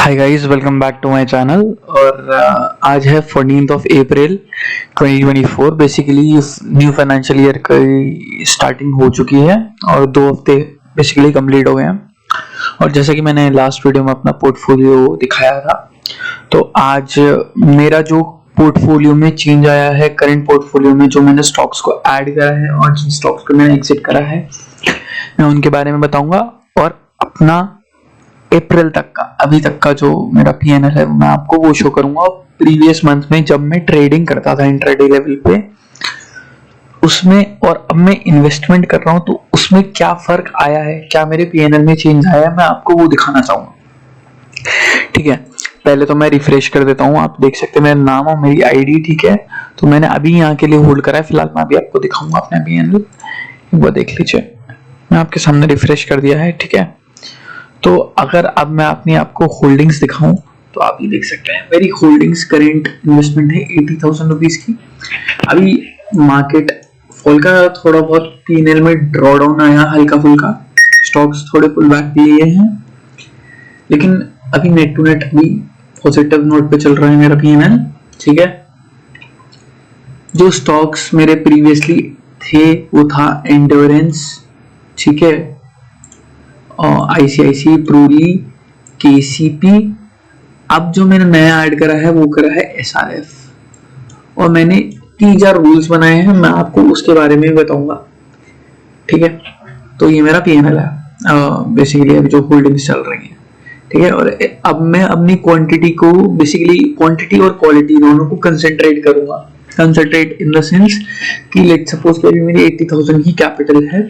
Hi guys, welcome back to my channel. और आज है 14th of April 2024। Basically new financial year की starting हो चुकी है और 2 हफ्ते बेसिकली कंप्लीट हो गए हैं। और जैसा कि मैंने लास्ट वीडियो में अपना पोर्टफोलियो दिखाया था, तो आज मेरा जो पोर्टफोलियो में चेंज आया है, करंट पोर्टफोलियो में जो मैंने स्टॉक्स को ऐड करा है और जिन स्टॉक्स को मैंने एग्जिट करा है, मैं उनके बारे में बताऊंगा। और अपना अप्रैल तक का, अभी तक का जो मेरा पीएनएल है मैं आपको वो शो करूंगा। प्रीवियस मंथ में जब मैं ट्रेडिंग करता था इंट्राडे लेवल पे, उसमें और अब मैं इन्वेस्टमेंट कर रहा हूं, तो उसमें क्या फर्क आया है, क्या मेरे पीएनएल में चेंज आया है, मैं आपको वो दिखाना चाहूंगा। ठीक है, पहले तो मैं रिफ्रेश कर देता हूँ। आप देख सकते हैं मेरा नाम और मेरी आईडी। ठीक है, तो मैंने अभी यहाँ के लिए होल्ड करा है। फिलहाल मैं अभी आपको दिखाऊंगा अपना पीएनएल, एक बार देख लीजिए। मैं आपके सामने रिफ्रेश कर दिया है। ठीक है, तो अगर अब मैं अपनी आपको होल्डिंग्स दिखाऊं, तो आप ये देख सकते हैं मेरी होल्डिंग्स करेंट इन्वेस्टमेंट है 80,000 रुपीज की। अभी मार्केट फॉल का थोड़ा बहुत पीएनएल में ड्रॉ डाउन आया, हल्का फुल्का स्टॉक्स थोड़े पुल बैक लिए हैं, लेकिन अभी नेट टू नेट अभी पॉजिटिव नोट पे चल रहा है मेरा पीएनएल। ठीक है, जो स्टॉक्स मेरे प्रीवियसली थे वो था एंड्योरेंस, ठीक है, आईसीआईसी, प्रूली, केसीपी। अब जो मैंने नया ऐड करा है वो करा है एसआरएफ, और मैंने 3-4 रूल्स बनाए हैं, मैं आपको उसके बारे में भी बताऊंगा। ठीक है, तो ये मेरा पीएनएल है बेसिकली अभी जो होल्डिंग्स चल रही हैं। ठीक है, और अब मैं अपनी क्वांटिटी को, बेसिकली क्वांटिटी और क्वालिटी दोनों को कंसेंट्रेट करूंगा। कंसेंट्रेट इन द सेंस कि लेट सपोज कि अभी मेरी 80,000 की कैपिटल है,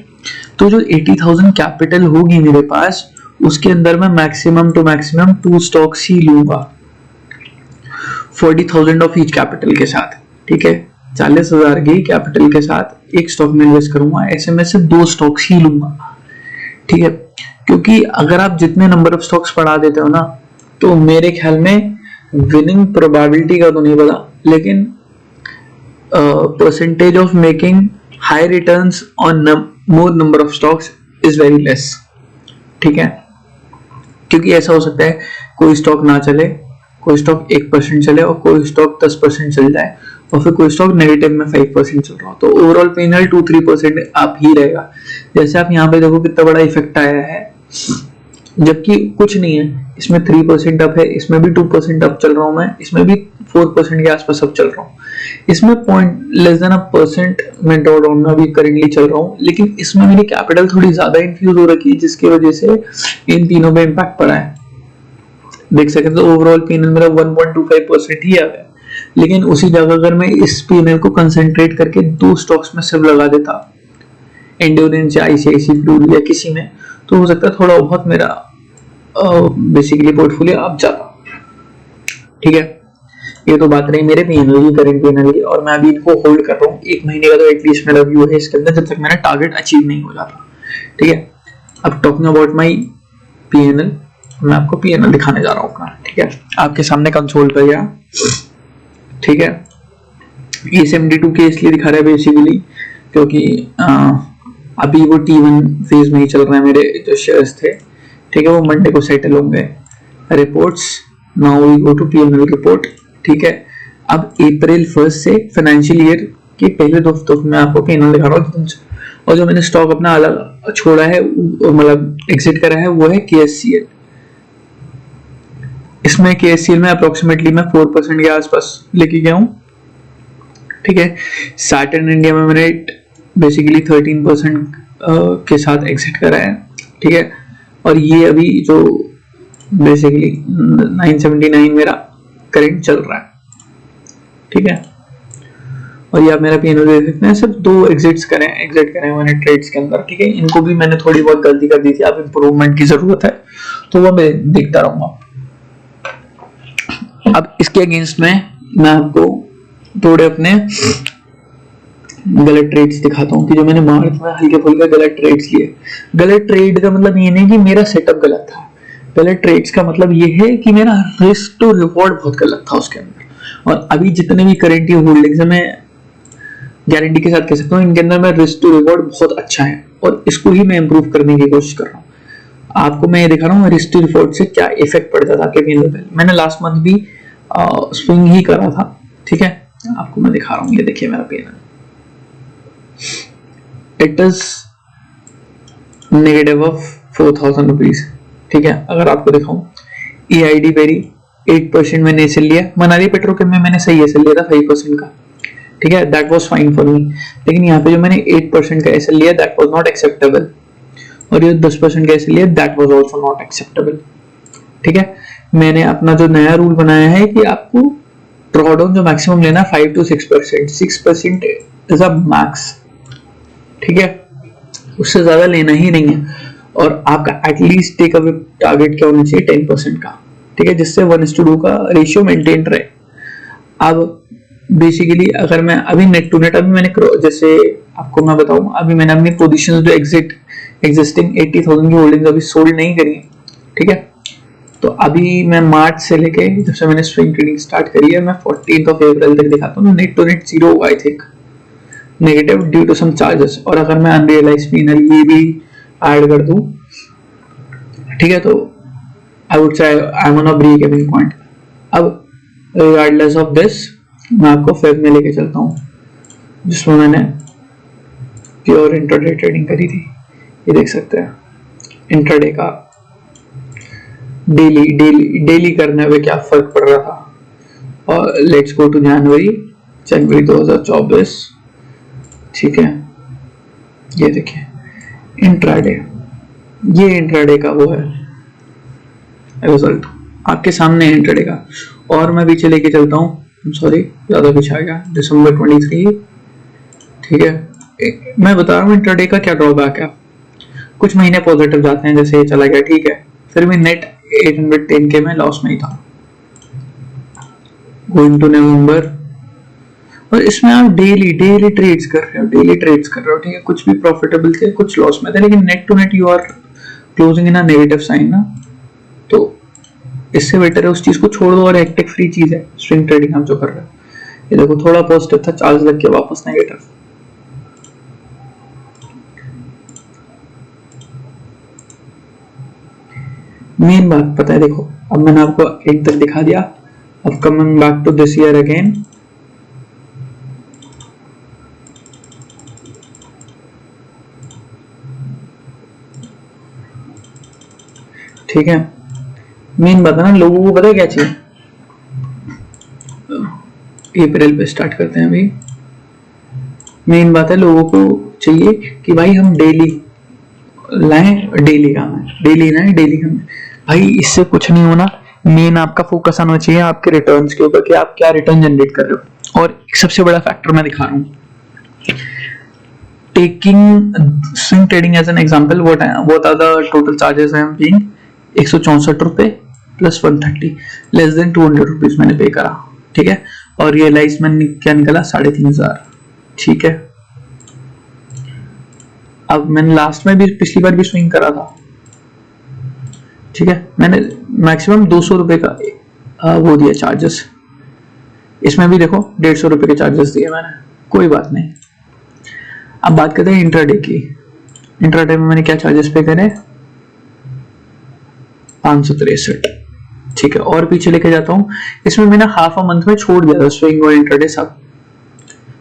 तो जो 80,000 कैपिटल होगी मेरे पास, उसके अंदर मैं मैक्सिमम टू मैक्सिमम 2 स्टॉक्स ही लूंगा 40,000 ऑफ ईच कैपिटल के साथ। ठीक है, 40,000 की कैपिटल के साथ एक स्टॉक में इन्वेस्ट करूंगा। ऐसे में से 2 स्टॉक्स ही लूंगा। ठीक है, क्योंकि अगर आप जितने नंबर ऑफ स्टॉक्स बढ़ा देते हो ना, तो मेरे ख्याल में विनिंग प्रोबेबिलिटी का तो नहीं पता, लेकिन percentage of making high returns on more number of stocks is very less। ठीक है, क्योंकि ऐसा हो सकता है कोई स्टॉक ना चले, कोई स्टॉक 1% चले और कोई स्टॉक 10% चल जाए, और फिर कोई स्टॉक नेगेटिव में 5% चल रहा हो, तो ओवरऑल पीएनएल 2-3% अप ही रहेगा। जैसे आप यहाँ पे देखो कितना बड़ा इफेक्ट आया है, जबकि कुछ नहीं है, इसमें 3% अप है, इसमें भी 2% अप चल रहा हूं मैं, इसमें भी 4% के आसपास अप चल रहा हूँ, इसमें %0.1% में ड्रॉ डाउन में अभी करेंटली चल रहा हूँ, लेकिन इसमें मेरी कैपिटल थोड़ी ज्यादा इन्फ्यूज हो रखी है, जिसकी वजह से इन तीनों पे इम्पैक्ट पड़ा है। देख सकते हैं, तो ओवरऑल पीएनएल मेरा 1.25% ही आ गया, लेकिन उसी जगह अगर मैं इस पीएनएल को कंसेंट्रेट करके 2 स्टॉक्स में सिर्फ लगा देता, एंड्योरेंस या आईसीआईसी, प्रूली या किसी में, तो हो सकता है थोड़ा बहुत मेरा बेसिकली पोर्टफोलियो अप जाता। ठीक है, ये तो बात रही मेरे पीएनएल की, करंट पीएनएल की, और मैं अभी इनको होल्ड कर रहा हूँ। 1 महीने का तो एटलीस्ट मेरा व्यू है इसके अंदर, जब तक मेरा टारगेट अचीव नहीं हो जाता। ठीक है, अब टॉकिंग अबाउट माय पीएनएल, मैं आपको पीएनएल दिखाने जा रहा हूँ अपना। ठीक है, आपके सामने कंसोल पर गया। ठीक है, ये 72 के इसलिए दिखा रहा है बेसिकली क्योंकि अभी वो T1 फेज में ही चल रहा है। मेरे जो शेयर्स थे, ठीक है, वो मंडे को सेटल होंगे। Reports, now we go to PNL report. ठीक है, अब अप्रैल 1 से फाइनेंशियल ईयर के पहले 2 हफ्तों में आपको पीएनएल दिखा रहा हूँ, और जो मैंने स्टॉक अपना अलग छोड़ा है, मतलब एग्जिट करा है, वो है केएससीएल। इसमें केएससीएल में अप्रोक्सीमेटली मैं 4% के आसपास लेके गया हूँ। ठीक है, सैटर्न इंडिया में मैंने बेसिकली 13% के साथ एग्जिट करा है। ठीक है, और ये अभी जो बेसिकली 979 मेरा करंट चल रहा है। ठीक है, और ये आप मेरा पीएनएल देख सकते हैं, सिर्फ 2 एग्जिट करें मैंने ट्रेड्स के अंदर। ठीक है, इनको भी मैंने थोड़ी बहुत गलती कर दी थी, अब इंप्रूवमेंट की जरूरत है, तो वो मैं देखता रहूंगा। अब इसके अगेंस्ट में मैं आपको थोड़े अपने गलत ट्रेड्स दिखाता हूँ कि जो मैंने मार्च में हल्के फुल्के गलत ट्रेड्स लिए। गलत ट्रेड का मतलब ये नहीं कि मेरा सेटअप गलत था, गलत ट्रेड्स का मतलब ये है कि मेरा रिस्क टू रिवॉर्ड बहुत गलत था उसके अंदर। और अभी जितने भी करेंट होल्डिंग्स है, मैं गारंटी के साथ कह सकता हूँ, इनके अंदर मेरा रिस्क टू रिवॉर्ड बहुत अच्छा है, और इसको ही मैं इंप्रूव करने की कोशिश कर रहा हूँ। आपको मैं ये दिखा रहा हूँ रिस्क रिपोर्ट से क्या इफेक्ट पड़ता था आपके गेन लेवल। मैंने लास्ट मंथ भी स्विंग ही करा था, ठीक है। आपको मैं दिखा रहा हूँ, ये देखिए मेरा pen, it is negative of 4000 rupees, ठीक है। अगर आपको दिखाऊं EID वेरी 8% मैंने इसे लिया, मनाली पेट्रोकेम में मैंने सही ऐसे लिया था 5% का, ठीक है, that was fine for me. लेकिन यहाँ पे जो मैंने 8% का ऐसे लिया दैट वाज नॉट एक्सेप्टेबल, और ये 10% का ऐसे लिया that was also not acceptable, ठीक है। मैंने अपना जो नया रूल बनाया है कि आपको ड्रॉडाउन जो मैक्सिमम लेना 5 to 6%, 6% इज अ मैक्स, ठीक है, उससे ज्यादा लेना ही नहीं है। और आपका एटलीस्ट टेक अवे टारगेट क्या होना चाहिए 10% का, ठीक है, जिससे 1:2 का रेशियो मेंटेन रहे। अब बेसिकली अगर मैं अभी नेट टू नेट, अभी मैंने जैसे आपको मैं बताऊं, अभी मैंने अपनी पोजीशंस जो एग्जिस्टिंग 80,000 की होल्डिंग्स अभी सोल्ड नहीं करी है, ठीक है। तो अभी मैं मार्च से लेके जब से मैंने स्विंग ट्रेडिंग स्टार्ट करी है, मैं 14th of April तक दिखाता हूँ, नेट टू नेट जीरो होगा I think, negative due to some charges. और अगर मैं अनरियलाइज्ड P&L ये भी ऐड कर दूं, ठीक है, तो I would say I am on a break even point. अब रिगार्डलेस ऑफ दिस मैं आपको फेब में लेके चलता हूँ, जिसमें मैंने प्योर इंट्राडे ट्रेडिंग करी थी। ये देख सकते हैं इंट्राडे का डेली करने में क्या फर्क पड़ रहा था। और लेट्स गो टू जनवरी 2024, ठीक है। ये देखिए इंट्राडे, ये इंट्राडे का वो है रिजल्ट आपके सामने है इंट्राडे का। और मैं पीछे लेके चलता हूँ, सॉरी ज्यादा पीछे आ गया, दिसंबर 23, ठीक है। मैं बता रहा हूँ इंट्राडे का क्या ड्रॉबैक है। कुछ महीने पॉजिटिव जाते हैं, जैसे ये चला गया, ठीक है, फिर भी नेट 810 के में लॉस में ही था गोइंग टू नवंबर। और इसमें आप डेली ट्रेड्स कर रहे हो, ठीक है, कुछ भी प्रॉफिटेबल थे, कुछ लॉस में थे, लेकिन net to net you are closing in a negative sign ना, तो इससे बेटर है उस चीज को छोड़ दो और हेक्टिक फ्री चीज है स्विंग ट्रेडिंग हम जो कर रहे हैं। ये देखो थोड़ा पॉजिटिव था, चार्ज लग के वापस नेगेटिव। मेन बात पता है, देखो अब मैंने आपको एंड तक दिखा दिया, अब coming back to this year again, ठीक है। मेन बात है ना, लोगों को पता है क्या चाहिए, अप्रैल पे स्टार्ट करते हैं अभी। मेन बात है लोगों को चाहिए कि भाई हम डेली लाएं, डेली काम है, डेली लाएं, डेली काम है भाई, इससे कुछ नहीं होना। मेन आपका फोकस आना चाहिए आपके रिटर्न्स के ऊपर कि आप क्या रिटर्न जनरेट कर रहे हो। और एक सबसे बड़ा फैक्टर मैं दिखा रहा हूँ, taking swing trading as an example, what are the total charges I am paying, 164 रुपए प्लस 130, लेस देन 200 रुपीज मैंने पे करा, ठीक है। और रियलाइज मैंने क्या निकला 3500, ठीक है। अब मैंने लास्ट में भी पिछली बार भी स्विंग करा था, ठीक है, मैंने मैक्सिमम 200 रुपए का वो दिया चार्जेस, इसमें भी देखो 150 रुपए के चार्जेस दिए मैंने, कोई बात नहीं। अब बात करते हैं इंट्राडे की। इंट्राडे में मैंने क्या चार्जेस पे करे, 563, ठीक है। और पीछे लेके जाता हूं, इसमें मैंने हाफ अ मंथ में छोड़ दिया था स्विंग और इंट्राडे सब,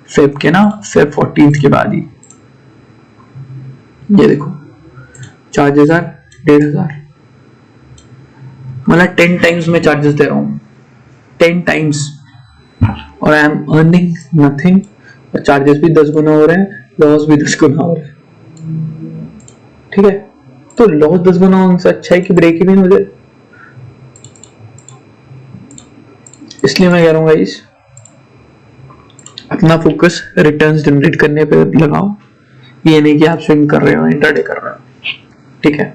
फेब के ना, फेब 14th के बाद ही। ये देखो चार्जेस आर 1500, मतलब 10 टाइम्स में चार्जेस दे रहा हूं, 10 टाइम्स, और आई एम अर्निंग नथिंग। और चार्जेस भी 10 गुना हो रहे हैं, लॉस भी 10 गुना हो रहा है, ठीक है। तो लॉस 10 गुना होने से अच्छा है कि ब्रेक इवन हो जाए। इसलिए मैं कह रहा हूँ गाइस, अपना फोकस रिटर्न्स जनरेट करने पे लगाओ, ये नहीं कि आप स्विंग कर रहे हो, इंट्राडे कर रहे हो, ठीक है।